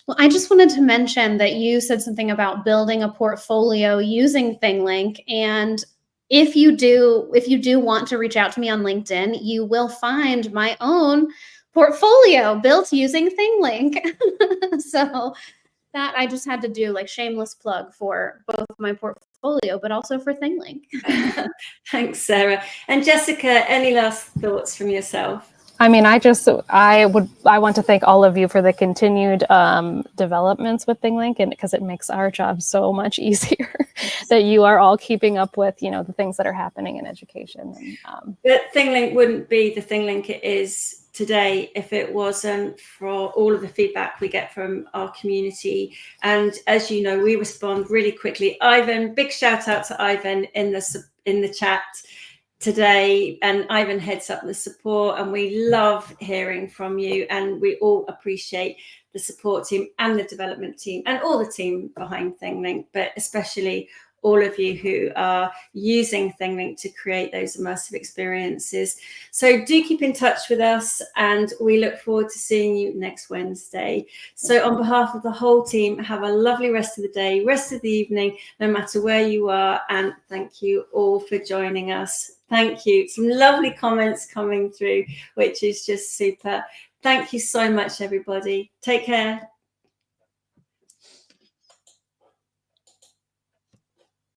Well, I just wanted to mention that you said something about building a portfolio using ThingLink. And if you do want to reach out to me on LinkedIn, you will find my own portfolio built using ThingLink. So that I just had to do, like, shameless plug for both my portfolio, but also for ThingLink. Thanks, Sarah. And Jessica, any last thoughts from yourself? I mean, I want to thank all of you for the continued developments with ThingLink, and because it makes our job so much easier that you are all keeping up with, the things that are happening in education. But ThingLink wouldn't be the ThingLink it is today if it wasn't for all of the feedback we get from our community. And as you know, we respond really quickly. Ivan, big shout out to Ivan in the chat today, and Ivan heads up the support, and we love hearing from you, and we all appreciate the support team and the development team and all the team behind ThingLink, but especially all of you who are using ThingLink to create those immersive experiences. So do keep in touch with us, and we look forward to seeing you next Wednesday. So on behalf of the whole team, have a lovely rest of the day, rest of the evening, no matter where you are, and thank you all for joining us. Thank you. Some lovely comments coming through, which is just super. Thank you so much, everybody. Take care.